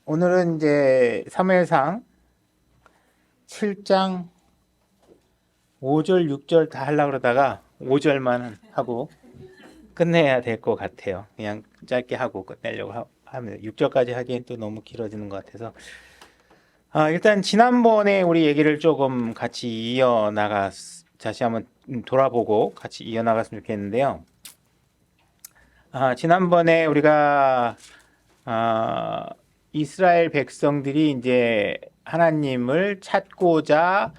오늘은 이제 사무엘상 7장 5절, 6절 다 하려고 그러다가 5절만 하고 끝내야 될 것 같아요. 그냥 짧게 하고 끝내려고 하면 6절까지 하기엔 또 너무 길어지는 것 같아서 일단 지난번에 우리 얘기를 조금 같이 다시 한번 돌아보고 같이 이어나갔으면 좋겠는데요. 지난번에 우리가 이스라엘 백성들이 이제 하나님을 찾고자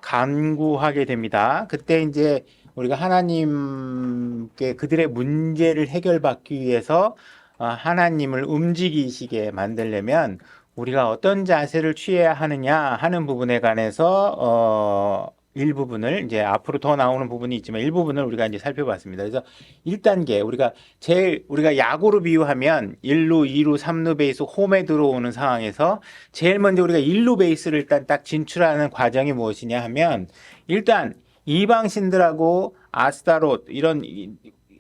간구하게 됩니다. 그때 이제 우리가 하나님께 그들의 문제를 해결받기 위해서 하나님을 움직이시게 만들려면 우리가 어떤 자세를 취해야 하느냐 하는 부분에 관해서 일부분을 이제 앞으로 더 나오는 부분이 있지만 일부분을 우리가 이제 살펴봤습니다. 그래서 1단계 우리가 야구로 비유하면 1루, 2루, 3루 베이스 홈에 들어오는 상황에서 제일 먼저 우리가 1루 베이스를 일단 딱 진출하는 과정이 무엇이냐 하면 일단 이방신들하고 아스타롯 이런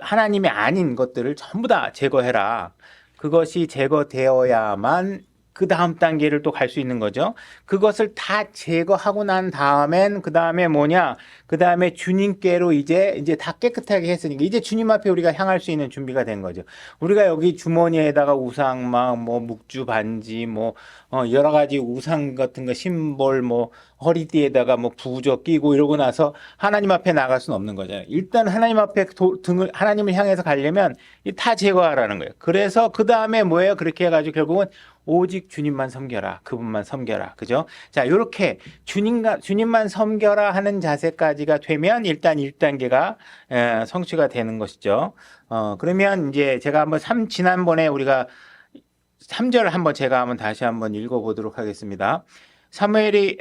하나님이 아닌 것들을 전부 다 제거해라. 그것이 제거되어야만 그 다음 단계를 또 갈 수 있는 거죠. 그것을 다 제거하고 난 다음엔 그 다음에 뭐냐? 그 다음에 주님께로 이제 다 깨끗하게 했으니까 이제 주님 앞에 우리가 향할 수 있는 준비가 된 거죠. 우리가 여기 주머니에다가 우상막, 뭐 묵주 반지, 뭐 여러 가지 우상 같은 거 심볼, 뭐 허리띠에다가 뭐 부적 끼고 이러고 나서 하나님 앞에 나갈 수는 없는 거잖아요. 일단 하나님 앞에 하나님을 향해서 가려면 다 제거하라는 거예요. 그래서 그 다음에 뭐예요? 그렇게 해가지고 결국은 오직 주님만 섬겨라. 그분만 섬겨라. 그죠? 자, 요렇게 주님만 섬겨라 하는 자세까지가 되면 일단 1단계가 성취가 되는 것이죠. 그러면 이제 제가 한번 지난번에 우리가 3절 한번 제가 한번 다시 한번 읽어보도록 하겠습니다. 사무엘이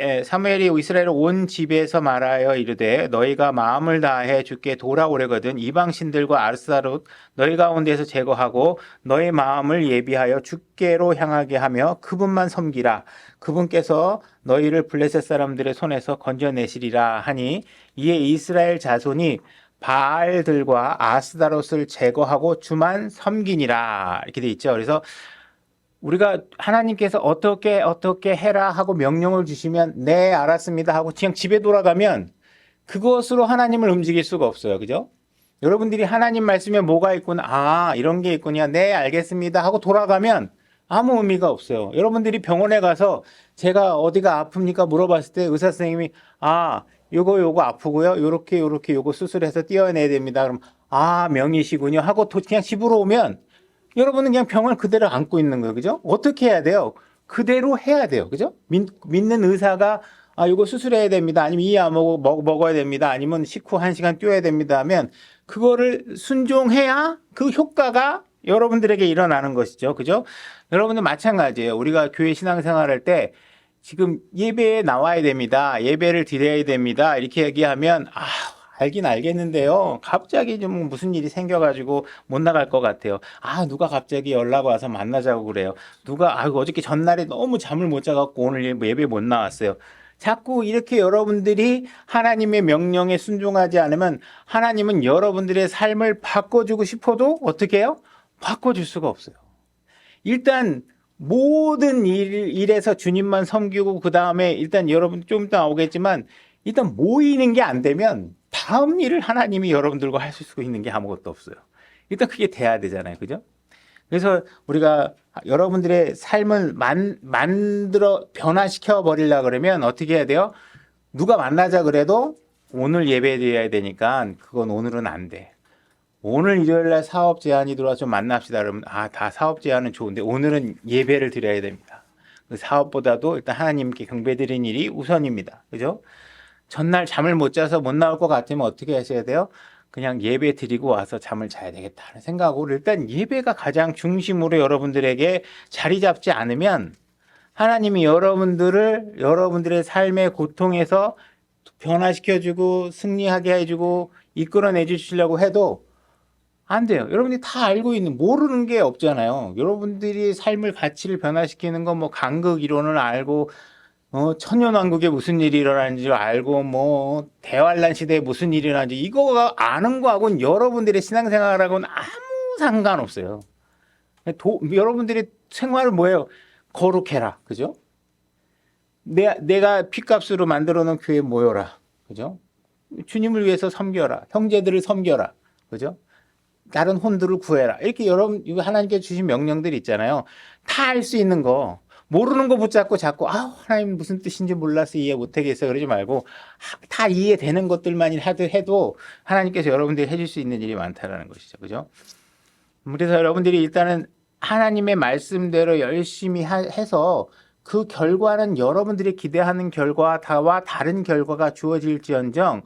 이스라엘 온 집에서 말하여 이르되 너희가 마음을 다해 주께 돌아오려거든 이방 신들과 아르사롯 너희 가운데서 제거하고 너희 마음을 예비하여 주께로 향하게 하며 그분만 섬기라. 그분께서 너희를 블레셋 사람들의 손에서 건져내시리라 하니 이에 이스라엘 자손이 바알들과 아스다롯을 제거하고 주만 섬기니라 이렇게 돼 있죠. 그래서 우리가 하나님께서 어떻게 해라 하고 명령을 주시면 네 알았습니다 하고 그냥 집에 돌아가면 그것으로 하나님을 움직일 수가 없어요. 그죠? 여러분들이 하나님 말씀에 뭐가 있구나 이런 게 있구나 네 알겠습니다 하고 돌아가면 아무 의미가 없어요. 여러분들이 병원에 가서 제가 어디가 아픕니까 물어봤을 때 의사 선생님이 요거 아프고요 요렇게 요거 수술해서 떼어내야 됩니다. 그럼 명이시군요 하고 그냥 집으로 오면 여러분은 그냥 병을 그대로 안고 있는 거예요. 그죠? 어떻게 해야 돼요? 그대로 해야 돼요. 그죠? 믿는 의사가 이거 수술해야 됩니다. 아니면 이 약 먹어야 됩니다. 아니면 식후 1시간 뛰어야 됩니다 하면 그거를 순종해야 그 효과가 여러분들에게 일어나는 것이죠. 그죠? 여러분들 마찬가지예요. 우리가 교회 신앙생활할 때 지금 예배에 나와야 됩니다. 예배를 드려야 됩니다. 이렇게 얘기하면 알긴 알겠는데요. 갑자기 좀 무슨 일이 생겨가지고 못 나갈 것 같아요. 누가 갑자기 연락 와서 만나자고 그래요. 누가 어저께 전날에 너무 잠을 못 자갖고 오늘 예배 못 나왔어요. 자꾸 이렇게 여러분들이 하나님의 명령에 순종하지 않으면 하나님은 여러분들의 삶을 바꿔주고 싶어도 어떻게 해요? 바꿔줄 수가 없어요. 일단 모든 일에서 주님만 섬기고 그 다음에 일단 여러분 좀 이따 나오겠지만 일단 모이는 게 안 되면 다음 일을 하나님이 여러분들과 할 수 있는 게 아무것도 없어요. 일단 그게 돼야 되잖아요. 그죠? 그래서 우리가 여러분들의 삶을 만들어 변화시켜 버리려고 그러면 어떻게 해야 돼요? 누가 만나자 그래도 오늘 예배 드려야 되니까 그건 오늘은 안 돼. 오늘 일요일날 사업 제안이 들어와서 좀 만납시다. 그러면 다 사업 제안은 좋은데 오늘은 예배를 드려야 됩니다. 그 사업보다도 일단 하나님께 경배드리는 일이 우선입니다. 그죠? 전날 잠을 못 자서 못 나올 것 같으면 어떻게 하셔야 돼요? 그냥 예배 드리고 와서 잠을 자야 되겠다 하는 생각으로 일단 예배가 가장 중심으로 여러분들에게 자리 잡지 않으면 하나님이 여러분들의 삶의 고통에서 변화시켜주고 승리하게 해주고 이끌어내 주시려고 해도 안 돼요. 여러분들이 다 알고 모르는 게 없잖아요. 여러분들이 삶을 가치를 변화시키는 건 뭐 간극 이론을 알고 천년왕국에 무슨 일이 일어나는지 알고 대환란 시대에 무슨 일이 일어나는지 이거 아는 거하고는 여러분들의 신앙생활하고는 아무 상관없어요. 여러분들이 생활은 뭐예요? 거룩해라. 그죠? 내가 피값으로 만들어 놓은 교회에 모여라. 그죠? 주님을 위해서 섬겨라. 형제들을 섬겨라. 그죠? 다른 혼들을 구해라. 이렇게 여러분, 하나님께 주신 명령들이 있잖아요. 다 알 수 있는 거. 모르는 거 붙잡고 자꾸, 하나님 무슨 뜻인지 몰라서 이해 못하겠어. 그러지 말고, 다 이해되는 것들만 해도 하나님께서 여러분들이 해줄 수 있는 일이 많다라는 것이죠. 그죠? 그래서 여러분들이 일단은 하나님의 말씀대로 열심히 해서 그 결과는 여러분들이 기대하는 결과와 다른 결과가 주어질지언정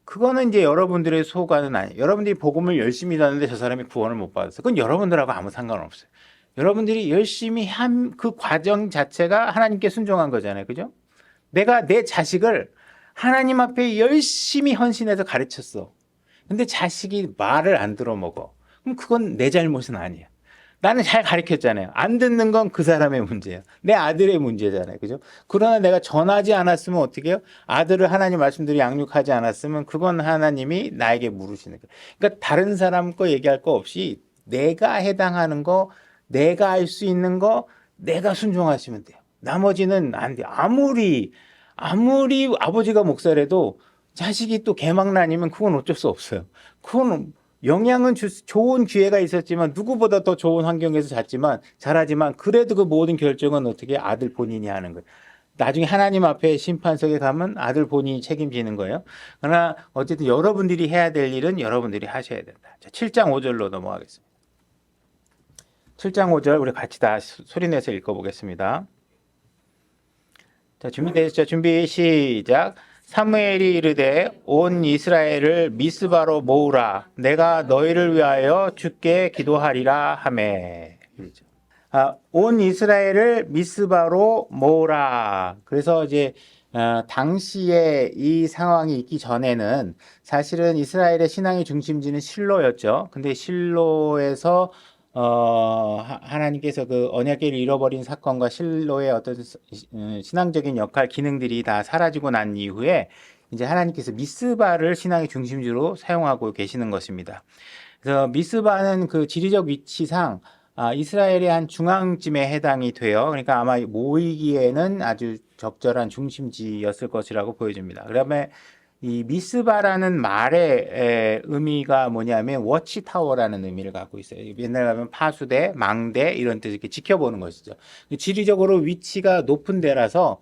그거는 이제 여러분들의 소관은 아니에요. 여러분들이 복음을 열심히 다는데 저 사람이 구원을 못 받았어. 그건 여러분들하고 아무 상관없어요. 여러분들이 열심히 한 그 과정 자체가 하나님께 순종한 거잖아요. 그죠? 내가 내 자식을 하나님 앞에 열심히 헌신해서 가르쳤어. 근데 자식이 말을 안 들어먹어. 그럼 그건 내 잘못은 아니야. 나는 잘 가르쳤잖아요. 안 듣는 건 그 사람의 문제야. 내 아들의 문제잖아요. 그죠? 그러나 내가 전하지 않았으면 어떻게 해요? 아들을 하나님 말씀대로 양육하지 않았으면 그건 하나님이 나에게 물으시는 거예요. 그러니까 다른 사람 거 얘기할 거 없이 내가 해당하는 거, 내가 할 수 있는 거, 내가 순종하시면 돼요. 나머지는 안 돼요. 아무리 아버지가 목사라도 자식이 또 개망난이면 그건 어쩔 수 없어요. 그건 영향은 좋은 기회가 있었지만 누구보다 더 좋은 환경에서 자라지만 그래도 그 모든 결정은 어떻게 아들 본인이 하는 거예요. 나중에 하나님 앞에 심판석에 가면 아들 본인이 책임지는 거예요. 그러나 어쨌든 여러분들이 해야 될 일은 여러분들이 하셔야 된다. 자, 7장 5절로 넘어가겠습니다. 7장 5절 우리 같이 다 소리내서 읽어보겠습니다. 자, 준비되셨죠? 준비 시작. 사무엘이 이르되 온 이스라엘을 미스바로 모으라. 내가 너희를 위하여 주께 기도하리라 하매. 온 이스라엘을 미스바로 모으라. 그래서 이제 당시에 이 상황이 있기 전에는 사실은 이스라엘의 신앙의 중심지는 실로였죠. 근데 실로에서 하나님께서 그 언약궤를 잃어버린 사건과 실로의 어떤 신앙적인 역할, 기능들이 다 사라지고 난 이후에 이제 하나님께서 미스바를 신앙의 중심지로 사용하고 계시는 것입니다. 그래서 미스바는 그 지리적 위치상 이스라엘의 한 중앙쯤에 해당이 돼요. 그러니까 아마 모이기에는 아주 적절한 중심지였을 것이라고 보여집니다. 그다음에 이 미스바라는 말의 의미가 뭐냐면 워치타워라는 의미를 갖고 있어요. 옛날 가면 파수대, 망대 이런 뜻 이렇게 지켜보는 것이죠. 지리적으로 위치가 높은 데라서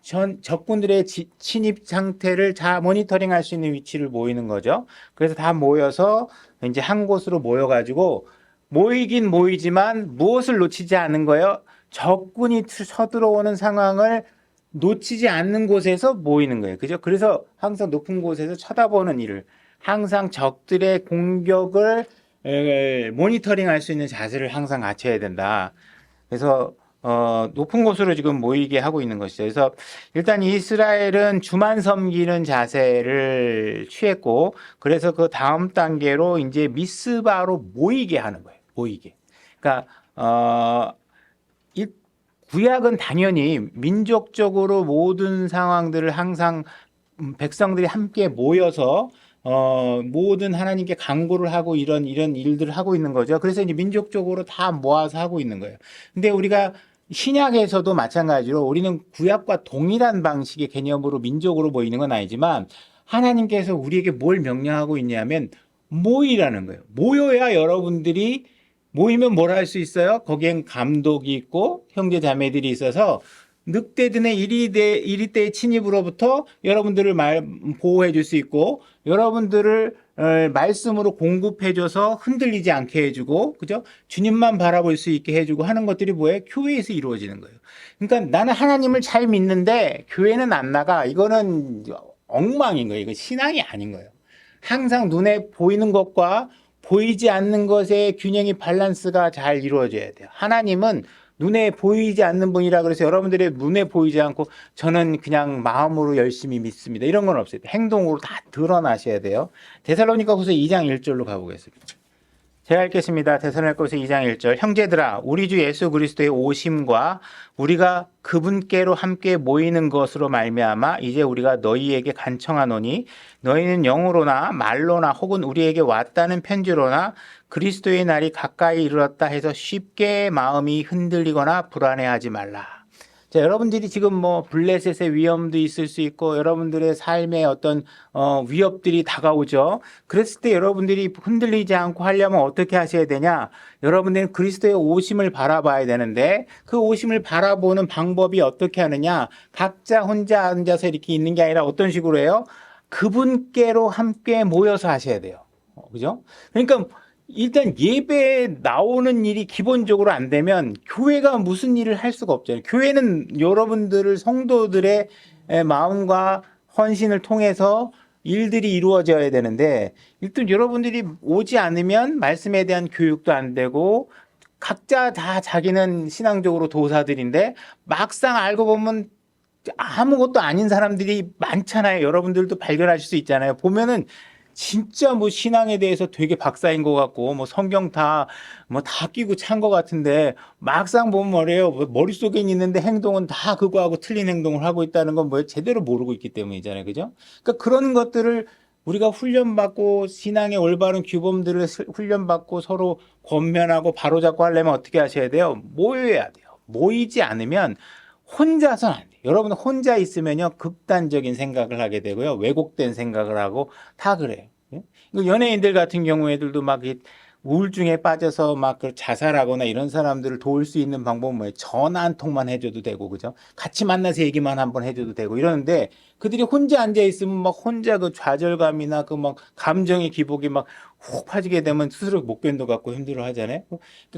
적군들의 침입 상태를 다 모니터링할 수 있는 위치를 모이는 거죠. 그래서 다 모여서 이제 한 곳으로 모여가지고 모이긴 모이지만 무엇을 놓치지 않는 거예요? 적군이 쳐들어오는 상황을 놓치지 않는 곳에서 모이는 거예요. 그죠? 그래서 항상 높은 곳에서 쳐다보는 일을, 항상 적들의 공격을 모니터링 할 수 있는 자세를 항상 갖춰야 된다. 그래서 높은 곳으로 지금 모이게 하고 있는 것이죠. 그래서 일단 이스라엘은 주만 섬기는 자세를 취했고, 그래서 그 다음 단계로 이제 미스바로 모이게 하는 거예요. 모이게. 그러니까 구약은 당연히 민족적으로 모든 상황들을 항상 백성들이 함께 모여서 모든 하나님께 간구를 하고 이런 일들을 하고 있는 거죠. 그래서 이제 민족적으로 다 모아서 하고 있는 거예요. 근데 우리가 신약에서도 마찬가지로 우리는 구약과 동일한 방식의 개념으로 민족으로 모이는 건 아니지만 하나님께서 우리에게 뭘 명령하고 있냐면 모이라는 거예요. 모여야 여러분들이 모이면 뭘 할 수 있어요? 거기엔 감독이 있고 형제 자매들이 있어서 늑대들의 이리 때의 침입으로부터 여러분들을 보호해 줄 수 있고 여러분들을 말씀으로 공급해줘서 흔들리지 않게 해주고 그죠? 주님만 바라볼 수 있게 해주고 하는 것들이 뭐예요? 교회에서 이루어지는 거예요. 그러니까 나는 하나님을 잘 믿는데 교회는 안 나가. 이거는 엉망인 거예요. 이거 신앙이 아닌 거예요. 항상 눈에 보이는 것과 보이지 않는 것의 균형이 밸런스가 잘 이루어져야 돼요. 하나님은 눈에 보이지 않는 분이라 그래서 여러분들의 눈에 보이지 않고 저는 그냥 마음으로 열심히 믿습니다. 이런 건 없어요. 행동으로 다 드러나셔야 돼요. 데살로니가후서 2장 1절로 가보겠습니다. 제가 읽겠습니다. 데살로니가후서 2장 1절. 형제들아 우리 주 예수 그리스도의 오심과 우리가 그분께로 함께 모이는 것으로 말미암아 이제 우리가 너희에게 간청하노니 너희는 영으로나 말로나 혹은 우리에게 왔다는 편지로나 그리스도의 날이 가까이 이르렀다 해서 쉽게 마음이 흔들리거나 불안해하지 말라. 자, 여러분들이 지금 뭐 블레셋의 위험도 있을 수 있고 여러분들의 삶에 어떤 위협들이 다가오죠. 그랬을 때 여러분들이 흔들리지 않고 하려면 어떻게 하셔야 되냐? 여러분들은 그리스도의 오심을 바라봐야 되는데 그 오심을 바라보는 방법이 어떻게 하느냐? 각자 혼자 앉아서 이렇게 있는 게 아니라 어떤 식으로 해요? 그분께로 함께 모여서 하셔야 돼요. 그죠? 그러니까 일단 예배에 나오는 일이 기본적으로 안 되면 교회가 무슨 일을 할 수가 없잖아요. 교회는 여러분들을 성도들의 마음과 헌신을 통해서 일들이 이루어져야 되는데 일단 여러분들이 오지 않으면 말씀에 대한 교육도 안 되고 각자 다 자기는 신앙적으로 도사들인데 막상 알고 보면 아무것도 아닌 사람들이 많잖아요. 여러분들도 발견하실 수 있잖아요. 보면은 진짜 뭐 신앙에 대해서 되게 박사인 것 같고 뭐 성경 다 끼고 찬 것 같은데 막상 보면 뭐래요? 머릿속에 있는데 행동은 다 그거하고 틀린 행동을 하고 있다는 건 뭐예요? 제대로 모르고 있기 때문이잖아요. 그죠? 그러니까 그런 것들을 우리가 훈련받고 신앙의 올바른 규범들을 훈련받고 서로 권면하고 바로잡고 하려면 어떻게 하셔야 돼요? 모여야 돼요. 모이지 않으면 혼자서는 안 돼요. 여러분 혼자 있으면요 극단적인 생각을 하게 되고요 왜곡된 생각을 하고 다 그래요. 연예인들 같은 경우에들도 막 우울증에 빠져서 막 자살하거나 이런 사람들을 도울 수 있는 방법은 뭐예요? 전화 한 통만 해줘도 되고 그죠? 같이 만나서 얘기만 한번 해줘도 되고 이러는데 그들이 혼자 앉아 있으면 막 혼자 그 좌절감이나 그 막 감정의 기복이 막 훅 빠지게 되면 스스로 못 견뎌 갖고 힘들어 하잖아요.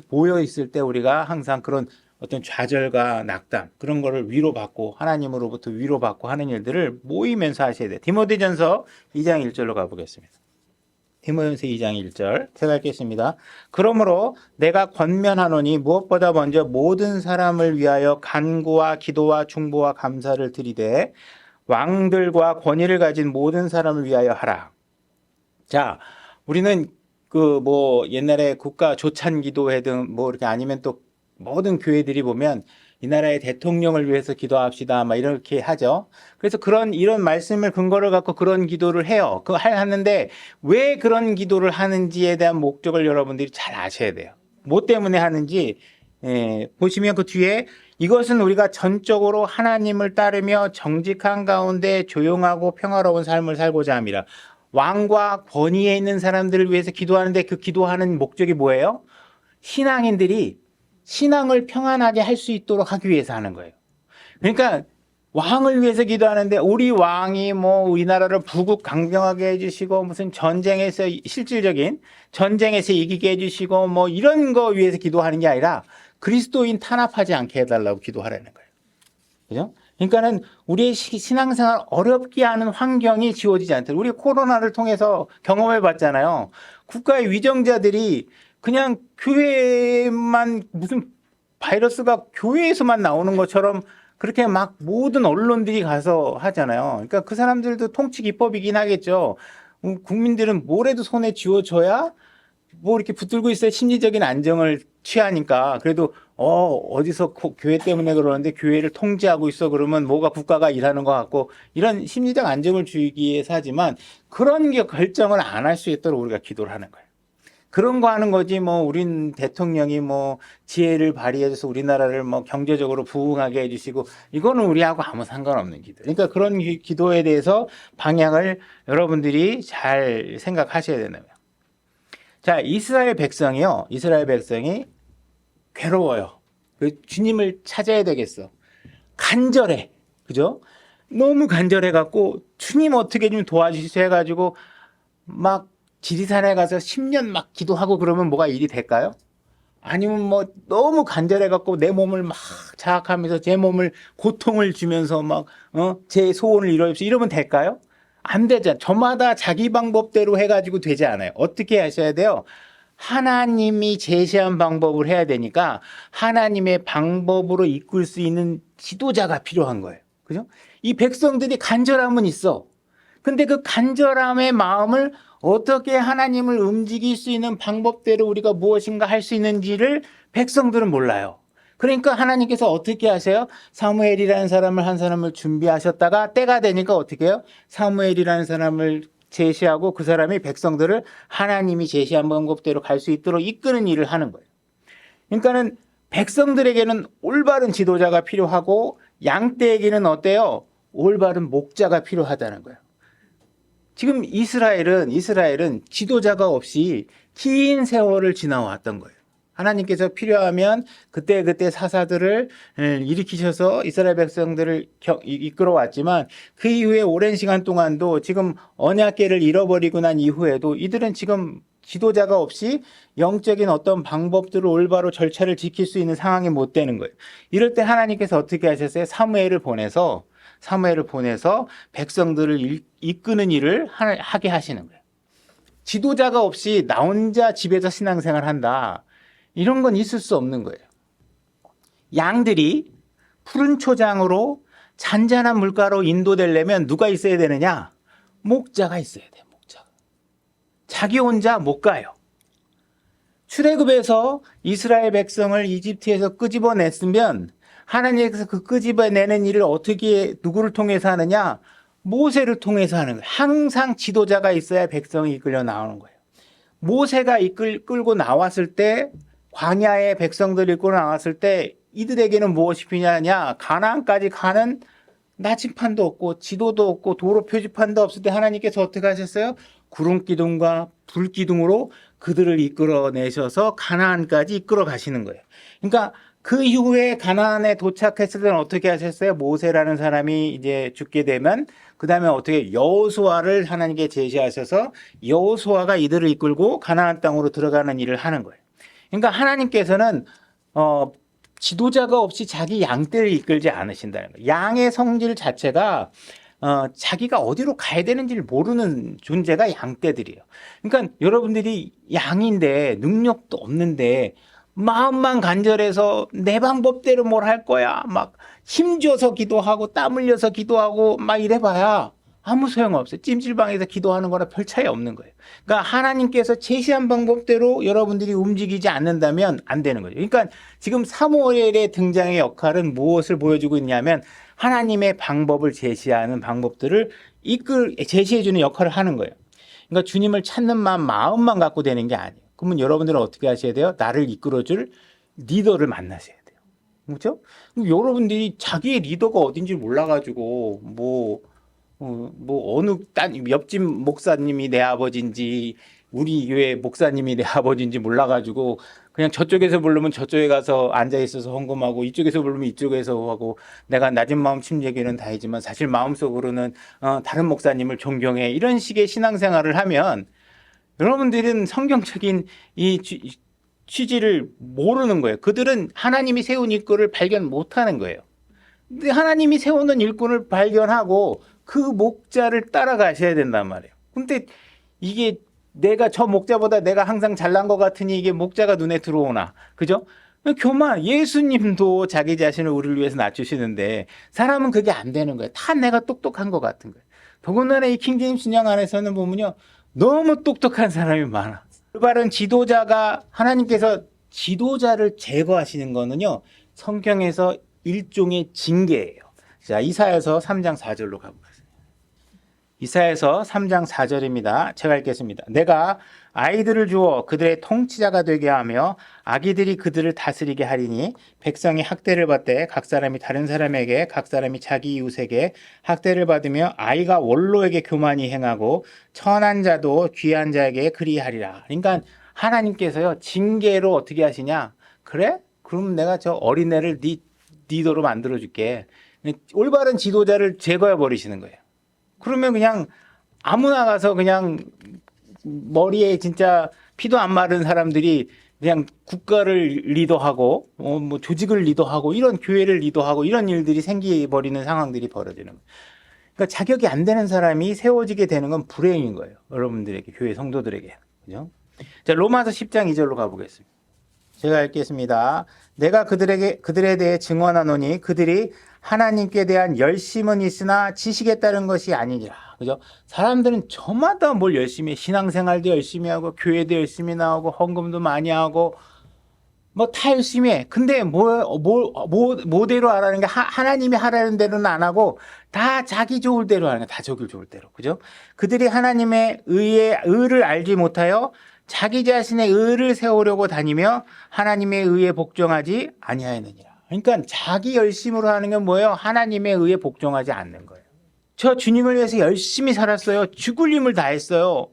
모여 있을 때 우리가 항상 그런 어떤 좌절과 낙담 그런 거를 위로받고 하나님으로부터 위로받고 하는 일들을 모이면서 하셔야 돼요. 디모데전서 2장 1절로 가보겠습니다. 디모데전서 2장 1절 제가 읽겠습니다. 그러므로 내가 권면하노니 무엇보다 먼저 모든 사람을 위하여 간구와 기도와 중보와 감사를 드리되 왕들과 권위를 가진 모든 사람을 위하여 하라. 자, 우리는 그 뭐 옛날에 국가 조찬 기도회 등 뭐 이렇게 아니면 또 모든 교회들이 보면 이 나라의 대통령을 위해서 기도합시다 막 이렇게 하죠. 그래서 이런 말씀을 근거를 갖고 그런 기도를 해요. 하는데 왜 그런 기도를 하는지에 대한 목적을 여러분들이 잘 아셔야 돼요. 뭐 때문에 하는지 보시면 그 뒤에 이것은 우리가 전적으로 하나님을 따르며 정직한 가운데 조용하고 평화로운 삶을 살고자 함이라. 왕과 권위에 있는 사람들을 위해서 기도하는데 그 기도하는 목적이 뭐예요? 신앙인들이 신앙을 평안하게 할 수 있도록 하기 위해서 하는 거예요. 그러니까 왕을 위해서 기도하는데 우리 왕이 뭐 우리나라를 부국 강병하게 해주시고 무슨 전쟁에서 실질적인 전쟁에서 이기게 해주시고 뭐 이런 거 위해서 기도하는 게 아니라 그리스도인 탄압하지 않게 해달라고 기도하라는 거예요. 그죠? 그러니까는 우리의 신앙생활 어렵게 하는 환경이 지워지지 않도록 우리 코로나를 통해서 경험해 봤잖아요. 국가의 위정자들이 그냥 교회만 무슨 바이러스가 교회에서만 나오는 것처럼 그렇게 막 모든 언론들이 가서 하잖아요. 그러니까 그 사람들도 통치 기법이긴 하겠죠. 국민들은 뭐래도 손에 쥐어줘야 뭐 이렇게 붙들고 있어야 심리적인 안정을 취하니까 그래도 어디서 교회 때문에 그러는데 교회를 통제하고 있어 그러면 뭐가 국가가 일하는 것 같고 이런 심리적 안정을 주기 위해서 하지만 그런 게 결정을 안 할 수 있도록 우리가 기도를 하는 거예요. 그런 거 하는 거지 뭐 우린 대통령이 뭐 지혜를 발휘해줘서 우리나라를 뭐 경제적으로 부흥하게 해주시고 이거는 우리하고 아무 상관없는 기도. 그러니까 그런 기도에 대해서 방향을 여러분들이 잘 생각하셔야 되는 거예요. 자, 이스라엘 백성이 괴로워요. 주님을 찾아야 되겠어. 간절해. 그죠? 너무 간절해 갖고 주님 어떻게 좀 도와주시죠 해가지고 막 지리산에 가서 10년 막 기도하고 그러면 뭐가 일이 될까요? 아니면 뭐 너무 간절해 갖고 내 몸을 막 자학하면서 제 몸을 고통을 주면서 막 제 소원을 이루어주십시오 이러면 될까요? 안 되죠. 저마다 자기 방법대로 해가지고 되지 않아요. 어떻게 하셔야 돼요? 하나님이 제시한 방법을 해야 되니까 하나님의 방법으로 이끌 수 있는 지도자가 필요한 거예요. 그죠? 이 백성들이 간절함은 있어. 근데 그 간절함의 마음을 어떻게 하나님을 움직일 수 있는 방법대로 우리가 무엇인가 할 수 있는지를 백성들은 몰라요. 그러니까 하나님께서 어떻게 하세요? 사무엘이라는 사람을 한 사람을 준비하셨다가 때가 되니까 어떻게 해요? 사무엘이라는 사람을 제시하고 그 사람이 백성들을 하나님이 제시한 방법대로 갈 수 있도록 이끄는 일을 하는 거예요. 그러니까는 백성들에게는 올바른 지도자가 필요하고 양떼에게는 어때요? 올바른 목자가 필요하다는 거예요. 지금 이스라엘은 지도자가 없이 긴 세월을 지나왔던 거예요. 하나님께서 필요하면 그때그때 사사들을 일으키셔서 이스라엘 백성들을 이끌어 왔지만 그 이후에 오랜 시간 동안도 지금 언약궤를 잃어버리고 난 이후에도 이들은 지금 지도자가 없이 영적인 어떤 방법들을 올바로 절차를 지킬 수 있는 상황이 못 되는 거예요. 이럴 때 하나님께서 어떻게 하셨어요? 사무엘을 보내서 백성들을 이끄는 일을 하게 하시는 거예요. 지도자가 없이 나 혼자 집에서 신앙생활 한다. 이런 건 있을 수 없는 거예요. 양들이 푸른 초장으로 잔잔한 물가로 인도되려면 누가 있어야 되느냐? 목자가 있어야 돼요. 목자가. 자기 혼자 못 가요. 출애굽에서 이스라엘 백성을 이집트에서 끄집어냈으면 하나님께서 그 끄집어내는 일을 어떻게 누구를 통해서 하느냐? 모세를 통해서 하는 거예요. 항상 지도자가 있어야 백성이 이끌려 나오는 거예요. 모세가 끌고 나왔을 때 광야에 백성들이 이끌고 나왔을 때 이들에게는 무엇이 필요하냐? 가나안까지 가는 나침판도 없고 지도도 없고 도로 표지판도 없을 때 하나님께서 어떻게 하셨어요? 구름 기둥과 불 기둥으로 그들을 이끌어내셔서 가나안까지 이끌어 가시는 거예요. 그러니까 그 이후에 가나안에 도착했을 때는 어떻게 하셨어요? 모세라는 사람이 이제 죽게 되면 그 다음에 어떻게 여호수아를 하나님께 제시하셔서 여호수아가 이들을 이끌고 가나안 땅으로 들어가는 일을 하는 거예요. 그러니까 하나님께서는 지도자가 없이 자기 양떼를 이끌지 않으신다는 거예요. 양의 성질 자체가 자기가 어디로 가야 되는지를 모르는 존재가 양떼들이에요. 그러니까 여러분들이 양인데 능력도 없는데 마음만 간절해서 내 방법대로 뭘 할 거야. 막 힘줘서 기도하고 땀 흘려서 기도하고 막 이래봐야 아무 소용없어요. 찜질방에서 기도하는 거나 별 차이 없는 거예요. 그러니까 하나님께서 제시한 방법대로 여러분들이 움직이지 않는다면 안 되는 거죠. 그러니까 지금 사무엘의 등장의 역할은 무엇을 보여주고 있냐면 하나님의 방법을 제시하는 방법들을 제시해주는 역할을 하는 거예요. 그러니까 주님을 찾는 마음만 갖고 되는 게 아니에요. 그러면 여러분들은 어떻게 하셔야 돼요? 나를 이끌어줄 리더를 만나셔야 돼요. 그렇죠? 여러분들이 자기의 리더가 어딘지 몰라가지고 어느 옆집 목사님이 내 아버지인지 우리 교회 목사님이 내 아버지인지 몰라가지고 그냥 저쪽에서 부르면 저쪽에 가서 앉아 있어서 헌금하고 이쪽에서 부르면 이쪽에서 하고 내가 낮은 마음 침례교는 다이지만 사실 마음속으로는 다른 목사님을 존경해 이런 식의 신앙생활을 하면 여러분들은 성경적인 이 취지를 모르는 거예요. 그들은 하나님이 세운 일꾼을 발견 못하는 거예요. 근데 하나님이 세우는 일꾼을 발견하고 그 목자를 따라가셔야 된단 말이에요. 근데 이게 내가 저 목자보다 내가 항상 잘난 것 같으니 이게 목자가 눈에 들어오나. 그죠? 교만, 예수님도 자기 자신을 우리를 위해서 낮추시는데 사람은 그게 안 되는 거예요. 다 내가 똑똑한 것 같은 거예요. 더군다나 이 킹제임스 신약 안에서는 보면요. 너무 똑똑한 사람이 많아. 올바른 지도자가 하나님께서 지도자를 제거하시는 거는요. 성경에서 일종의 징계예요. 자, 이사야서 3장 4절로 가보겠습니다. 이사야서 3장 4절입니다. 제가 읽겠습니다. 내가 아이들을 주어 그들의 통치자가 되게 하며 아기들이 그들을 다스리게 하리니 백성이 학대를 받되 각 사람이 다른 사람에게 각 사람이 자기 이웃에게 학대를 받으며 아이가 원로에게 교만히 행하고 천한 자도 귀한 자에게 그리하리라. 그러니까 하나님께서요 징계로 어떻게 하시냐? 그래? 그럼 내가 저 어린애를 네 리더로 만들어줄게. 올바른 지도자를 제거해 버리시는 거예요. 그러면 그냥 아무나 가서 그냥 머리에 진짜 피도 안 마른 사람들이 그냥 국가를 리더하고 조직을 리더하고 이런 교회를 리더하고 이런 일들이 생기버리는 상황들이 벌어지는 거예요. 그러니까 자격이 안 되는 사람이 세워지게 되는 건 불행인 거예요. 여러분들에게, 교회 성도들에게. 그죠? 자, 로마서 10장 2절로 가보겠습니다. 제가 읽겠습니다. 내가 그들에 대해 증언하노니 그들이 하나님께 대한 열심은 있으나 지식에 따른 것이 아니니라. 그죠? 사람들은 저마다 뭘 열심히 해. 신앙생활도 열심히 하고 교회도 열심히 나오고 헌금도 많이 하고 뭐 다 열심히 해. 근데 뭐대로 하라는 게 하나님이 하라는 대로는 안 하고 다 자기 좋을 대로 하는 거야. 다 자기 좋을 대로. 그죠? 그들이 하나님의 의를 알지 못하여 자기 자신의 의를 세우려고 다니며 하나님의 의에 복종하지 아니하였느니라. 그러니까 자기 열심으로 하는 건 뭐예요? 하나님의 의에 복종하지 않는 거예요. 저 주님을 위해서 열심히 살았어요. 죽을 힘을 다했어요.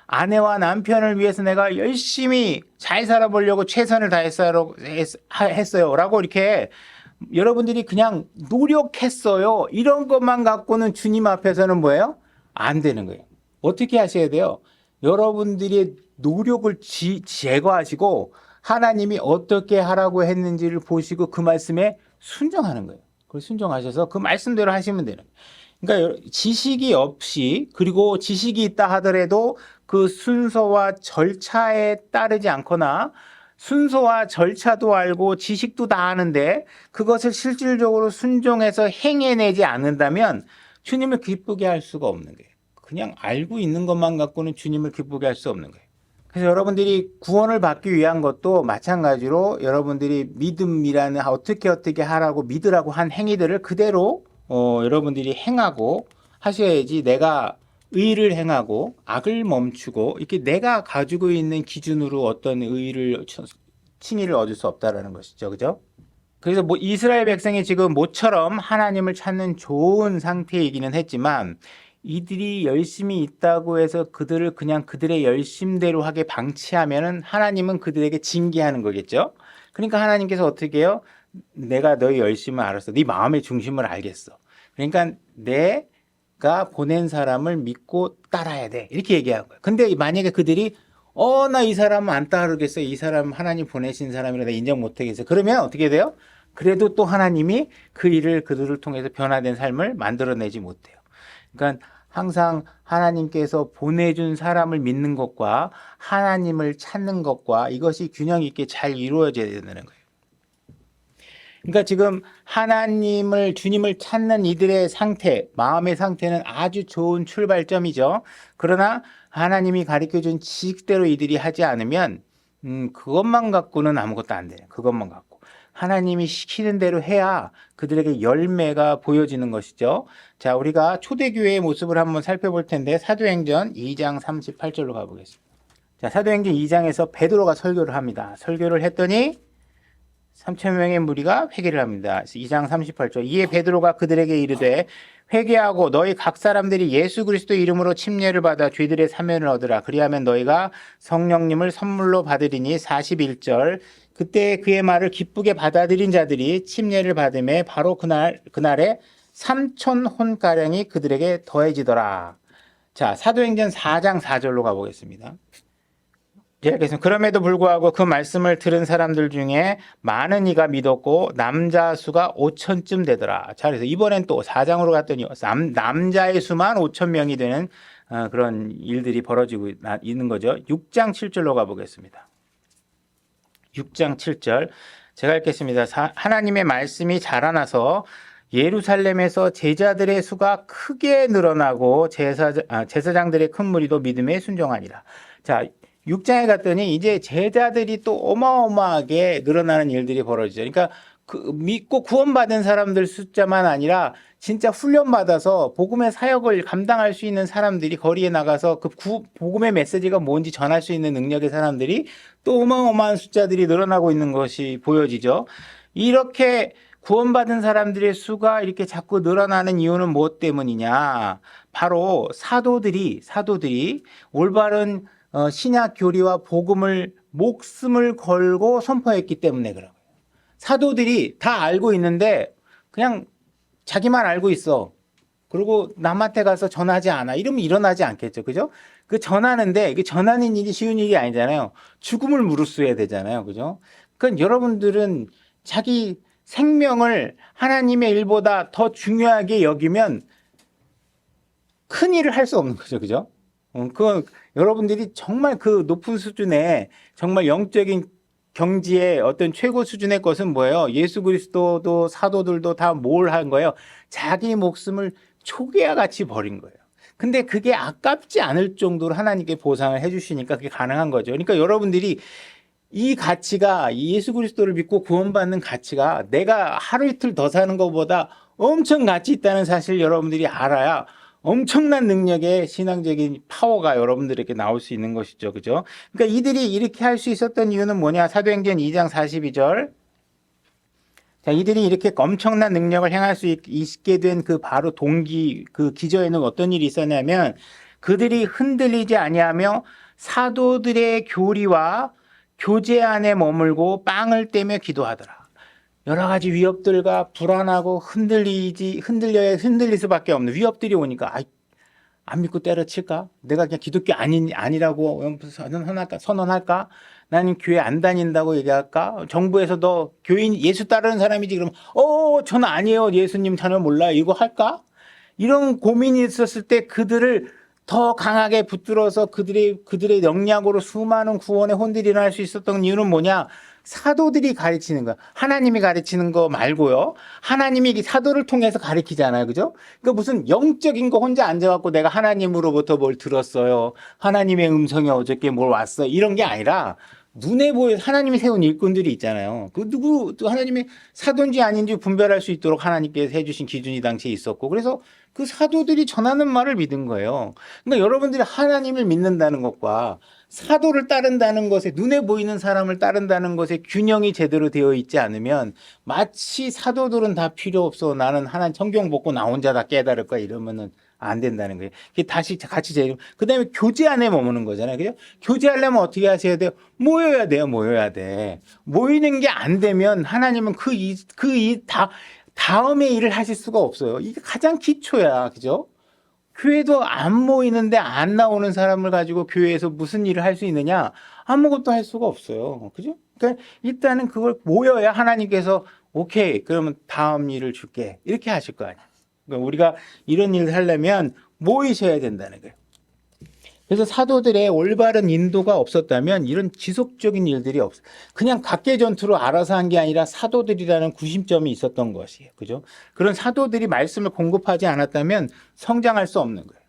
아내와 남편을 위해서 내가 열심히 잘 살아보려고 최선을 다했어요. 라고 이렇게 여러분들이 그냥 노력했어요. 이런 것만 갖고는 주님 앞에서는 뭐예요? 안 되는 거예요. 어떻게 하셔야 돼요? 여러분들의 노력을 제거하시고 하나님이 어떻게 하라고 했는지를 보시고 그 말씀에 순종하는 거예요. 그 순종하셔서 그 말씀대로 하시면 되는 거예요. 그러니까 지식이 없이 그리고 지식이 있다 하더라도 그 순서와 절차에 따르지 않거나 순서와 절차도 알고 지식도 다 아는데 그것을 실질적으로 순종해서 행해내지 않는다면 주님을 기쁘게 할 수가 없는 거예요. 그냥 알고 있는 것만 갖고는 주님을 기쁘게 할 수 없는 거예요. 그래서 여러분들이 구원을 받기 위한 것도 마찬가지로 여러분들이 믿음이라는 어떻게 하라고 믿으라고 한 행위들을 그대로 여러분들이 행하고 하셔야지 내가 의를 행하고 악을 멈추고 이렇게 내가 가지고 있는 기준으로 어떤 칭의를 얻을 수 없다라는 것이죠. 그죠? 그래서 뭐 이스라엘 백성이 지금 모처럼 하나님을 찾는 좋은 상태이기는 했지만 이들이 열심히 있다고 해서 그들을 그냥 그들의 열심대로 하게 방치하면은 하나님은 그들에게 징계하는 거겠죠. 그러니까 하나님께서 어떻게 해요? 내가 너의 열심을 알았어. 네 마음의 중심을 알겠어. 그러니까 내가 보낸 사람을 믿고 따라야 돼. 이렇게 얘기한 거예요. 근데 만약에 그들이 나 이 사람은 안 따르겠어. 이 사람 하나님 보내신 사람이라 내가 인정 못 하겠어. 그러면 어떻게 돼요? 그래도 또 하나님이 그 일을 그들을 통해서 변화된 삶을 만들어내지 못해요. 그러니까 항상 하나님께서 보내준 사람을 믿는 것과 하나님을 찾는 것과 이것이 균형 있게 잘 이루어져야 되는 거예요. 그러니까 지금 주님을 찾는 이들의 상태, 마음의 상태는 아주 좋은 출발점이죠. 그러나 하나님이 가르쳐준 지식대로 이들이 하지 않으면 그것만 갖고는 아무것도 안 돼요. 그것만 갖고. 하나님이 시키는 대로 해야 그들에게 열매가 보여지는 것이죠. 자, 우리가 초대교회의 모습을 한번 살펴볼 텐데 사도행전 2장 38절로 가보겠습니다. 자, 사도행전 2장에서 베드로가 설교를 합니다. 설교를 했더니 3천 명의 무리가 회개를 합니다. 2장 38절. 이에 베드로가 그들에게 이르되 회개하고 너희 각 사람들이 예수 그리스도 이름으로 침례를 받아 죄들의 사면을 얻으라. 그리하면 너희가 성령님을 선물로 받으리니 41절. 그때 그의 말을 기쁘게 받아들인 자들이 침례를 받음에 바로 그날에 3천 혼가량이 그들에게 더해지더라. 자, 사도행전 4장 4절로 가보겠습니다. 그럼에도 불구하고 그 말씀을 들은 사람들 중에 많은 이가 믿었고 남자 수가 5천쯤 되더라. 자, 그래서 이번엔 또 4장으로 갔더니 남자의 수만 5천 명이 되는 그런 일들이 벌어지고 있는 거죠. 6장 7절로 가보겠습니다. 6장 7절 제가 읽겠습니다. 하나님의 말씀이 자라나서 예루살렘에서 제자들의 수가 크게 늘어나고 제사장들의 큰 무리도 믿음에 순종하니라. 자, 6장에 갔더니 이제 제자들이 또 어마어마하게 늘어나는 일들이 벌어지죠. 그러니까 믿고 구원받은 사람들 숫자만 아니라 진짜 훈련받아서 복음의 사역을 감당할 수 있는 사람들이 거리에 나가서 그 복음의 메시지가 뭔지 전할 수 있는 능력의 사람들이 또 어마어마한 숫자들이 늘어나고 있는 것이 보여지죠. 이렇게 구원받은 사람들의 수가 이렇게 자꾸 늘어나는 이유는 무엇 때문이냐? 바로 사도들이 올바른 신약 교리와 복음을 목숨을 걸고 선포했기 때문에 그런 거예요. 사도들이 다 알고 있는데 그냥 자기만 알고 있어. 그리고 남한테 가서 전하지 않아. 이러면 일어나지 않겠죠. 그죠? 그 전하는데 그 전하는 일이 쉬운 일이 아니잖아요. 죽음을 무릅쓰어야 되잖아요. 그죠? 그러니까 여러분들은 자기 생명을 하나님의 일보다 더 중요하게 여기면 큰 일을 할 수 없는 거죠. 그죠? 여러분들이 정말 그 높은 수준의 정말 영적인 경지의 어떤 최고 수준의 것은 뭐예요? 예수 그리스도도 사도들도 다 뭘 한 거예요? 자기 목숨을 초기와 같이 버린 거예요. 근데 그게 아깝지 않을 정도로 하나님께 보상을 해주시니까 그게 가능한 거죠. 그러니까 여러분들이 이 가치가 이 예수 그리스도를 믿고 구원받는 가치가 내가 하루 이틀 더 사는 것보다 엄청 가치 있다는 사실 여러분들이 알아야 엄청난 능력의 신앙적인 파워가 여러분들에게 나올 수 있는 것이죠. 그죠? 그러니까 이들이 이렇게 할 수 있었던 이유는 뭐냐? 사도행전 2장 42절. 자, 이들이 이렇게 엄청난 능력을 행할 수 있게 된 그 바로 동기, 그 기저에는 어떤 일이 있었냐면 그들이 흔들리지 아니하며 사도들의 교리와 교제 안에 머물고 빵을 떼며 기도하더라. 여러 가지 위협들과 불안하고 흔들릴 수밖에 없는 위협들이 오니까, 안 믿고 때려칠까? 내가 그냥 기독교 아니라고 선언할까? 나는 교회 안 다닌다고 얘기할까? 정부에서 너 교인 예수 따르는 사람이지 그러면 저는 아니에요. 예수님 전혀 몰라요. 이거 할까? 이런 고민이 있었을 때 그들을 더 강하게 붙들어서 그들의 역량으로 수많은 구원의 혼들이 일어날 수 있었던 이유는 뭐냐? 사도들이 가르치는 거, 하나님이 가르치는 거 말고요. 하나님이 사도를 통해서 가르치잖아요. 그죠? 그러니까 무슨 영적인 거 혼자 앉아갖고 내가 하나님으로부터 뭘 들었어요. 하나님의 음성이 어저께 뭘 왔어요. 이런 게 아니라 눈에 보여 하나님이 세운 일꾼들이 있잖아요. 그 또 하나님이 사도인지 아닌지 분별할 수 있도록 하나님께서 해주신 기준이 당시에 있었고, 그래서 그 사도들이 전하는 말을 믿은 거예요. 그러니까 여러분들이 하나님을 믿는다는 것과 사도를 따른다는 것에, 눈에 보이는 사람을 따른다는 것에 균형이 제대로 되어 있지 않으면 마치 사도들은 다 필요 없어, 나는 하나님 성경 보고 나 혼자 다 깨달을 거야, 이러면은 안 된다는 거예요. 다시 같이 그 다음에 교제 안에 머무는 거잖아요. 그죠? 교제하려면 어떻게 하셔야 돼요? 모여야 돼요. 모여야 돼. 모이는 게 안 되면 하나님은 다음에 일을 하실 수가 없어요. 이게 가장 기초야. 그죠? 교회도 안 모이는데 안 나오는 사람을 가지고 교회에서 무슨 일을 할 수 있느냐? 아무것도 할 수가 없어요. 그죠? 그러니까 일단은 그걸 모여야 하나님께서 오케이, 그러면 다음 일을 줄게, 이렇게 하실 거 아니야. 그러니까 우리가 이런 일을 하려면 모이셔야 된다는 거예요. 그래서 사도들의 올바른 인도가 없었다면 이런 지속적인 일들이 없어요. 그냥 각계 전투로 알아서 한 게 아니라 사도들이라는 구심점이 있었던 것이에요. 그죠? 그런 사도들이 말씀을 공급하지 않았다면 성장할 수 없는 거예요.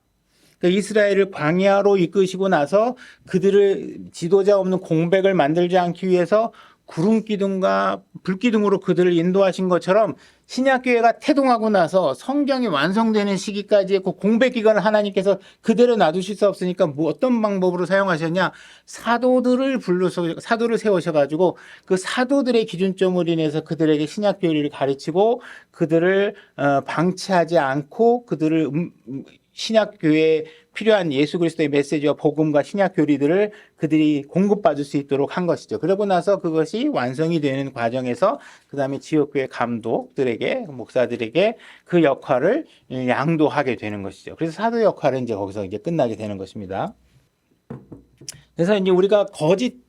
그러니까 이스라엘을 광야로 이끄시고 나서 그들을 지도자 없는 공백을 만들지 않기 위해서 구름 기둥과 불 기둥으로 그들을 인도하신 것처럼 신약교회가 태동하고 나서 성경이 완성되는 시기까지의 그 공백 기간을 하나님께서 그대로 놔두실 수 없으니까 어떤 방법으로 사용하셨냐? 사도들을 세우셔가지고 그 사도들의 기준점으로 인해서 그들에게 신약교리를 가르치고 그들을 방치하지 않고 그들을 신약교회에 필요한 예수 그리스도의 메시지와 복음과 신약 교리들을 그들이 공급받을 수 있도록 한 것이죠. 그러고 나서 그것이 완성이 되는 과정에서 그 다음에 지역교회 감독들에게, 목사들에게 그 역할을 양도하게 되는 것이죠. 그래서 사도 역할은 이제 거기서 이제 끝나게 되는 것입니다. 그래서 이제 우리가 거짓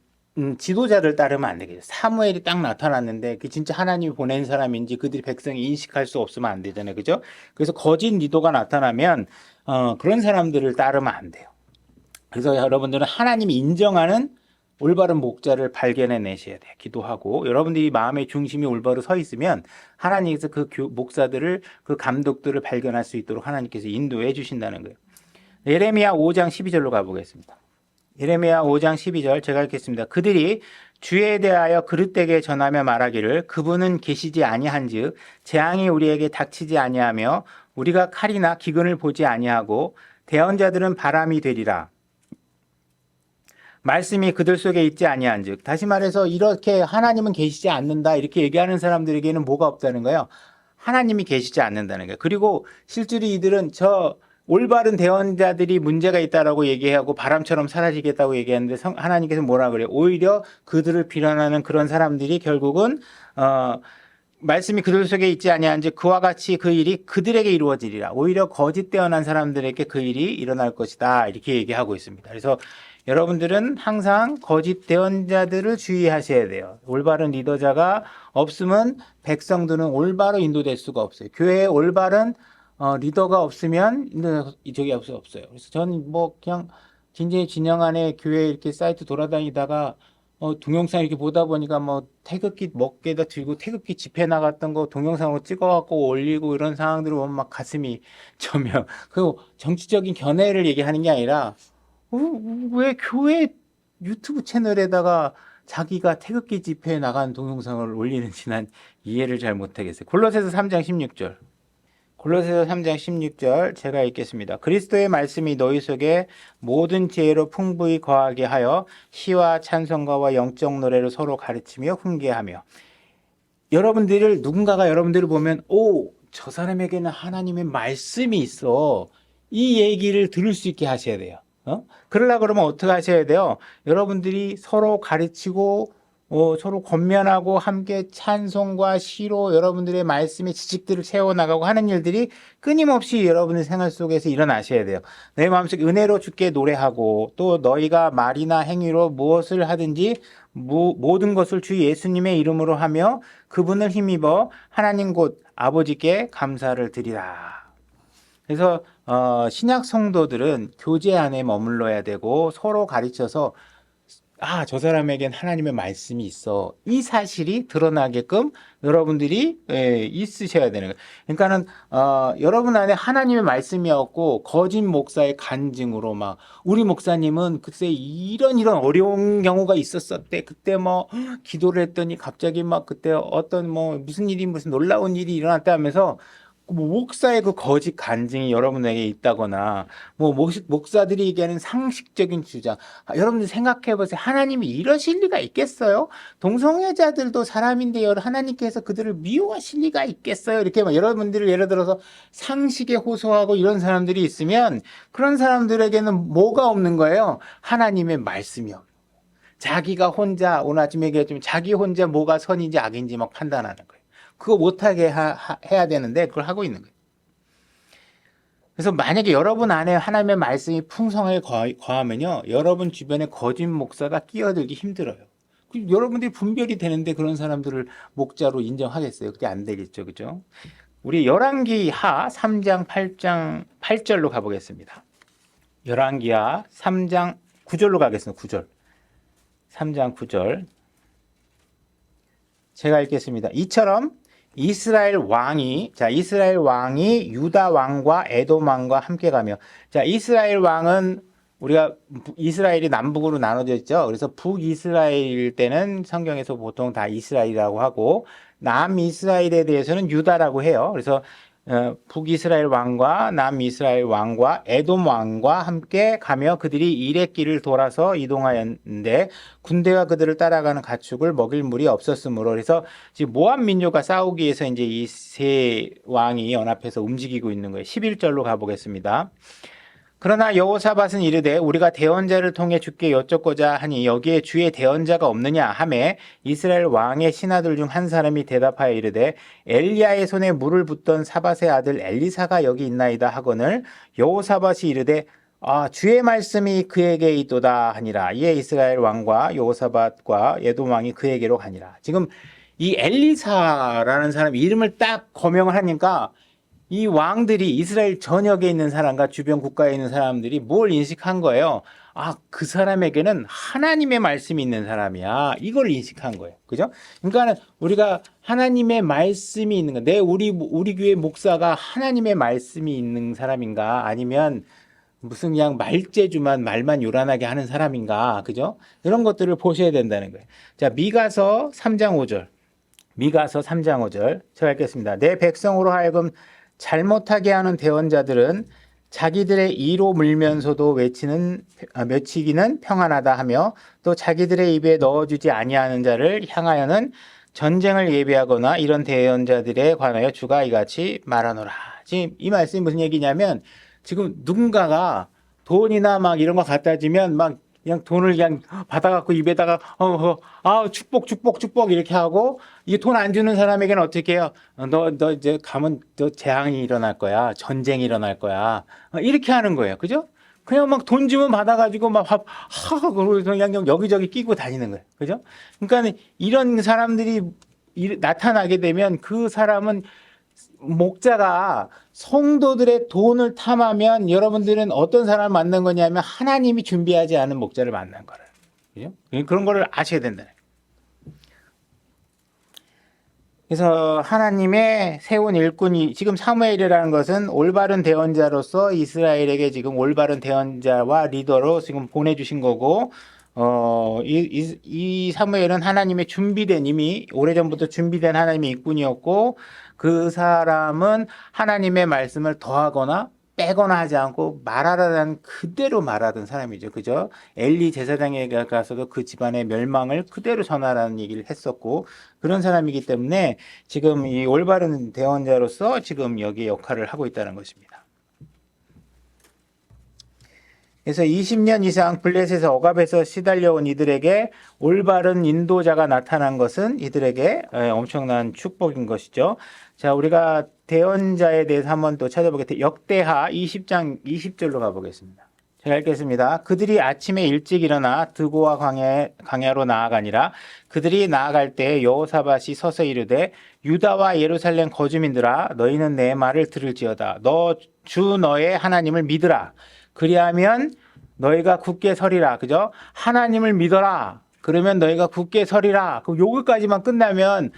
지도자를 따르면 안 되겠죠. 사무엘이 딱 나타났는데 그 진짜 하나님이 보낸 사람인지 그들이 백성이 인식할 수 없으면 안 되잖아요. 그죠? 그래서 거짓 리더가 나타나면 그런 사람들을 따르면 안 돼요. 그래서 여러분들은 하나님이 인정하는 올바른 목자를 발견해 내셔야 돼요. 기도하고 여러분들이 마음의 중심이 올바로 서 있으면 하나님께서 그 목사들을, 그 감독들을 발견할 수 있도록 하나님께서 인도해 주신다는 거예요. 예레미야 5장 12절로 가보겠습니다. 예레미야 5장 12절 제가 읽겠습니다. 그들이 주에 대하여 그릇되게 전하며 말하기를 그분은 계시지 아니한즉 재앙이 우리에게 닥치지 아니하며 우리가 칼이나 기근을 보지 아니하고 대언자들은 바람이 되리라. 말씀이 그들 속에 있지 아니한즉, 다시 말해서 이렇게 하나님은 계시지 않는다 이렇게 얘기하는 사람들에게는 뭐가 없다는 거예요? 하나님이 계시지 않는다는 거예요. 그리고 실제로 이들은 올바른 대언자들이 문제가 있다라고 얘기하고 바람처럼 사라지겠다고 얘기하는데 하나님께서 뭐라 그래요? 오히려 그들을 비난하는 그런 사람들이 결국은 말씀이 그들 속에 있지 아니한즉 그와 같이 그 일이 그들에게 이루어지리라. 오히려 거짓 대언한 사람들에게 그 일이 일어날 것이다 이렇게 얘기하고 있습니다. 그래서 여러분들은 항상 거짓 대언자들을 주의하셔야 돼요. 올바른 리더자가 없으면 백성들은 올바로 인도될 수가 없어요. 교회에 올바른 리더가 없으면 이쪽이 없어요. 그래서 저는 그냥 진짜 진영 안에 교회 이렇게 사이트 돌아다니다가 동영상 이렇게 보다 보니까 태극기 먹게다 들고 태극기 집회 나갔던 거 동영상으로 찍어갖고 올리고 이런 상황들을 보면 막 가슴이 저며. 그리고 정치적인 견해를 얘기하는 게 아니라 왜 교회 유튜브 채널에다가 자기가 태극기 집회에 나간 동영상을 올리는지 난 이해를 잘 못하겠어요. 골로새서 3장 16절. 골로새서 3장 16절 제가 읽겠습니다. 그리스도의 말씀이 너희 속에 모든 지혜로 풍부히 거하게 하여 시와 찬송가와 영적 노래로 서로 가르치며 훈계하며. 여러분들을 누군가가 여러분들을 보면 저 사람에게는 하나님의 말씀이 있어. 이 얘기를 들을 수 있게 하셔야 돼요. 그러려고 그러면 어떻게 하셔야 돼요? 여러분들이 서로 가르치고 서로 권면하고 함께 찬송과 시로 여러분들의 말씀의 지식들을 세워나가고 하는 일들이 끊임없이 여러분의 생활 속에서 일어나셔야 돼요. 내 마음속에 은혜로 주께 노래하고 또 너희가 말이나 행위로 무엇을 하든지 모든 것을 주 예수님의 이름으로 하며 그분을 힘입어 하나님 곧 아버지께 감사를 드리라. 그래서 신약 성도들은 교제 안에 머물러야 되고 서로 가르쳐서 저 사람에겐 하나님의 말씀이 있어. 이 사실이 드러나게끔 여러분들이 있으셔야 되는 거예요. 그러니까는 여러분 안에 하나님의 말씀이 없고 거짓 목사의 간증으로 막 우리 목사님은 글쎄 이런 어려운 경우가 있었었대. 그때 뭐 기도를 했더니 갑자기 막 그때 어떤 무슨 놀라운 일이 일어났다 하면서 목사의 그 거짓 간증이 여러분에게 있다거나 목사들이 얘기하는 상식적인 주장, 여러분들 생각해 보세요. 하나님이 이러실 리가 있겠어요? 동성애자들도 사람인데요, 하나님께서 그들을 미워하실 리가 있겠어요? 이렇게 여러분들을 예를 들어서 상식에 호소하고 이런 사람들이 있으면 그런 사람들에게는 뭐가 없는 거예요? 하나님의 말씀이요. 자기가 혼자 오늘 아침에 얘기했지만 자기 혼자 뭐가 선인지 악인지 막 판단하는 거예요. 그거 못하게 해야 되는데 그걸 하고 있는 거예요. 그래서 만약에 여러분 안에 하나님의 말씀이 풍성하게 거하면요, 여러분 주변에 거짓 목사가 끼어들기 힘들어요. 여러분들이 분별이 되는데 그런 사람들을 목자로 인정하겠어요? 그게 안 되겠죠, 그죠? 우리 열왕기하 3장 8절로 가보겠습니다. 열왕기하 3장 9절로 가겠습니다. 9절. 3장 9절. 제가 읽겠습니다. 이처럼 이스라엘 왕이 유다 왕과 에돔 왕과 함께 가며, 이스라엘 왕은 우리가 이스라엘이 남북으로 나눠져 있죠. 그래서 북이스라엘 때는 성경에서 보통 다 이스라엘이라고 하고 남이스라엘에 대해서는 유다라고 해요. 그래서 북이스라엘 왕과 남이스라엘 왕과 에돔 왕과 함께 가며 그들이 이레길을 돌아서 이동하였는데 군대가 그들을 따라가는 가축을 먹일 물이 없었으므로, 그래서 지금 모압 민족과 싸우기 위해서 이제 이 세 왕이 연합해서 움직이고 있는 거예요. 11절로 가보겠습니다. 그러나 여호사밧은 이르되 우리가 대언자를 통해 주께 여쭙고자 하니 여기에 주의 대언자가 없느냐 하매 이스라엘 왕의 신하들 중 한 사람이 대답하여 이르되 엘리야의 손에 물을 붓던 사밧의 아들 엘리사가 여기 있나이다 하거늘 여호사밧이 이르되 주의 말씀이 그에게 있도다 하니라. 이에 이스라엘 왕과 여호사밧과 에돔 왕이 그에게로 가니라. 지금 이 엘리사라는 사람 이름을 딱 거명을 하니까 이 왕들이 이스라엘 전역에 있는 사람과 주변 국가에 있는 사람들이 뭘 인식한 거예요? 그 사람에게는 하나님의 말씀이 있는 사람이야. 이걸 인식한 거예요. 그죠? 그러니까 우리가 하나님의 말씀이 있는 거, 우리 교회 목사가 하나님의 말씀이 있는 사람인가? 아니면 무슨 그냥 말재주만 말만 요란하게 하는 사람인가? 그죠? 이런 것들을 보셔야 된다는 거예요. 자, 미가서 3장 5절. 미가서 3장 5절. 제가 읽겠습니다. 내 백성으로 하여금 잘못하게 하는 대언자들은 자기들의 이로 물면서도 외치기는 평안하다 하며 또 자기들의 입에 넣어주지 아니하는 자를 향하여는 전쟁을 예비하거나 이런 대언자들에 관하여 주가 이같이 말하노라. 지금 이 말씀이 무슨 얘기냐면 지금 누군가가 돈이나 막 이런 거 갖다 주면 막 그냥 돈을 그냥 받아갖고 입에다가 축복 이렇게 하고, 이 돈 안 주는 사람에게는 어떻게 해요? 너 이제 가면 너 재앙이 일어날 거야, 전쟁이 일어날 거야, 이렇게 하는 거예요. 그죠? 그냥 막 돈 주면 받아가지고 막 그러고서 그냥 여기저기 끼고 다니는 거예요. 그죠? 그러니까 이런 사람들이 나타나게 되면 그 사람은 목자가 성도들의 돈을 탐하면 여러분들은 어떤 사람을 만난 거냐면 하나님이 준비하지 않은 목자를 만난 거예요. 그죠? 그런 거를 아셔야 된다. 그래서 하나님의 세운 일꾼이, 지금 사무엘이라는 것은 올바른 대언자로서 이스라엘에게 지금 올바른 대언자와 리더로 지금 보내주신 거고, 이 사무엘은 하나님의 준비된, 이미 오래전부터 준비된 하나님의 일꾼이었고, 그 사람은 하나님의 말씀을 더하거나 빼거나 하지 않고 말하라는 그대로 말하던 사람이죠. 그죠? 엘리 제사장에게 가서도 그 집안의 멸망을 그대로 전하라는 얘기를 했었고, 그런 사람이기 때문에 지금 이 올바른 대언자로서 지금 여기 역할을 하고 있다는 것입니다. 그래서 20년 이상 블레셋에서 억압에서 시달려온 이들에게 올바른 인도자가 나타난 것은 이들에게 엄청난 축복인 것이죠. 자, 우리가 대언자에 대해서 한번 또 찾아보겠습니다. 역대하 20장 20절로 가보겠습니다. 제가 읽겠습니다. 그들이 아침에 일찍 일어나 드고와 광야로 나아가니라. 그들이 나아갈 때 여호사밧이 서서 이르되 유다와 예루살렘 거주민들아 너희는 내 말을 들을지어다. 너 주 너의 하나님을 믿으라. 그리하면 너희가 굳게 서리라. 그죠? 하나님을 믿어라. 그러면 너희가 굳게 서리라. 그럼 요거까지만 끝나면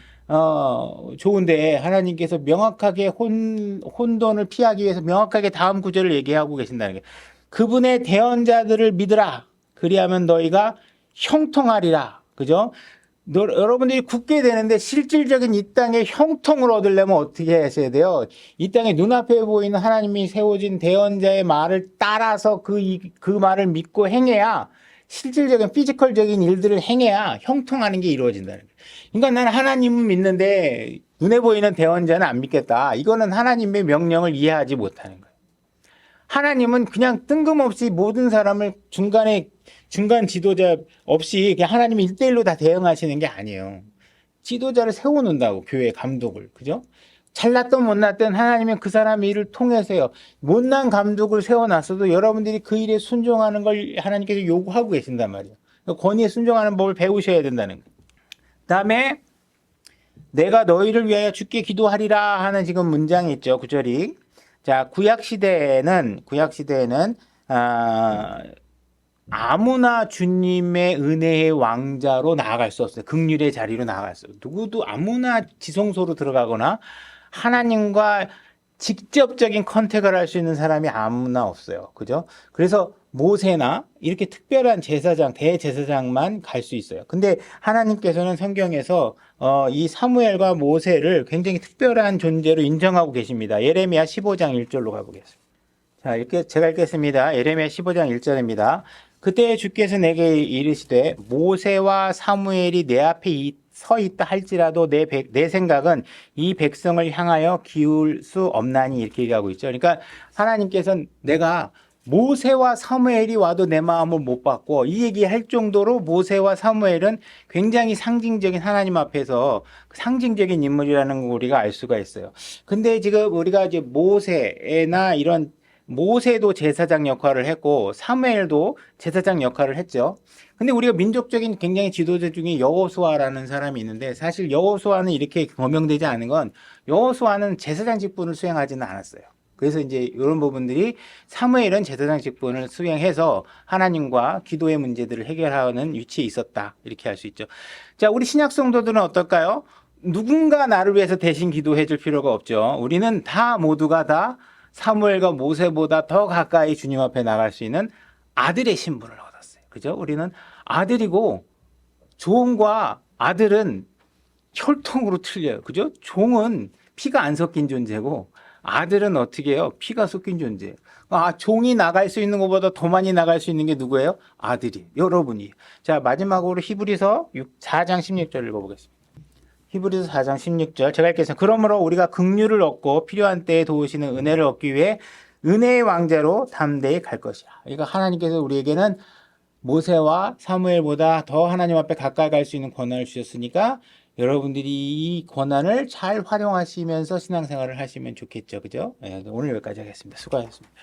좋은데 하나님께서 명확하게 혼돈을 피하기 위해서 명확하게 다음 구절을 얘기하고 계신다는 게 그분의 대언자들을 믿으라. 그리하면 너희가 형통하리라. 그죠? 여러분들이 굳게 되는데 실질적인 이 땅의 형통을 얻으려면 어떻게 하셔야 돼요? 이 땅에 눈앞에 보이는 하나님이 세워진 대언자의 말을 따라서 그 말을 믿고 행해야 실질적인 피지컬적인 일들을 행해야 형통하는 게 이루어진다는 거예요. 그러니까 나는 하나님은 믿는데 눈에 보이는 대언자는 안 믿겠다. 이거는 하나님의 명령을 이해하지 못하는 거예요. 하나님은 그냥 뜬금없이 모든 사람을 중간 지도자 없이 그냥 하나님이 1대1로 다 대응하시는 게 아니에요. 지도자를 세워놓는다고, 교회 감독을. 그죠? 잘났든 못났든 하나님은 그 사람 일을 통해서요. 못난 감독을 세워놨어도 여러분들이 그 일에 순종하는 걸 하나님께서 요구하고 계신단 말이에요. 권위에 순종하는 법을 배우셔야 된다는 거예요. 그 다음에 내가 너희를 위하여 주께 기도하리라 하는 지금 문장이 있죠. 구절이. 자, 구약시대에는 아무나 주님의 은혜의 왕자로 나아갈 수 없어요. 긍휼의 자리로 나아갈 수 없어요. 누구도 아무나 지성소로 들어가거나 하나님과 직접적인 컨택을 할 수 있는 사람이 아무나 없어요. 그죠? 그래서 모세나 이렇게 특별한 제사장, 대제사장만 갈 수 있어요. 근데 하나님께서는 성경에서 이 사무엘과 모세를 굉장히 특별한 존재로 인정하고 계십니다. 예레미야 15장 1절로 가보겠습니다. 자, 이렇게 제가 읽겠습니다. 예레미야 15장 1절입니다. 그때 주께서 내게 이르시되 모세와 사무엘이 내 앞에 서 있다 할지라도 내 생각은 이 백성을 향하여 기울 수 없나니 이렇게 얘기하고 있죠. 그러니까 하나님께서는 내가 모세와 사무엘이 와도 내 마음을 못 받고 이 얘기할 정도로 모세와 사무엘은 굉장히 상징적인 하나님 앞에서 상징적인 인물이라는 걸 우리가 알 수가 있어요. 근데 지금 우리가 이제 모세나 이런 모세도 제사장 역할을 했고 사무엘도 제사장 역할을 했죠. 근데 우리가 민족적인 굉장히 지도자 중에 여호수아라는 사람이 있는데 사실 여호수아는 이렇게 거명되지 않은 건 여호수아는 제사장 직분을 수행하지는 않았어요. 그래서 이제 이런 부분들이 사무엘은 제사장 직분을 수행해서 하나님과 기도의 문제들을 해결하는 위치에 있었다. 이렇게 할 수 있죠. 자, 우리 신약 성도들은 어떨까요? 누군가 나를 위해서 대신 기도해 줄 필요가 없죠. 우리는 모두가 다 사무엘과 모세보다 더 가까이 주님 앞에 나갈 수 있는 아들의 신분을 얻었어요. 그죠? 우리는 아들이고 종과 아들은 혈통으로 틀려요. 그죠? 종은 피가 안 섞인 존재고 아들은 어떻게 해요? 피가 섞인 존재예요. 종이 나갈 수 있는 것보다 더 많이 나갈 수 있는 게 누구예요? 아들이. 여러분이. 자, 마지막으로 히브리서 4장 16절을 읽어보겠습니다. 히브리서 4장 16절 제가 읽겠습니다. 그러므로 우리가 긍휼을 얻고 필요한 때에 도우시는 은혜를 얻기 위해 은혜의 왕자로 담대히 갈 것이야. 그러니까 하나님께서 우리에게는 모세와 사무엘보다 더 하나님 앞에 가까이 갈 수 있는 권한을 주셨으니까 여러분들이 이 권한을 잘 활용하시면서 신앙생활을 하시면 좋겠죠. 그죠? 네, 오늘 여기까지 하겠습니다. 수고하셨습니다.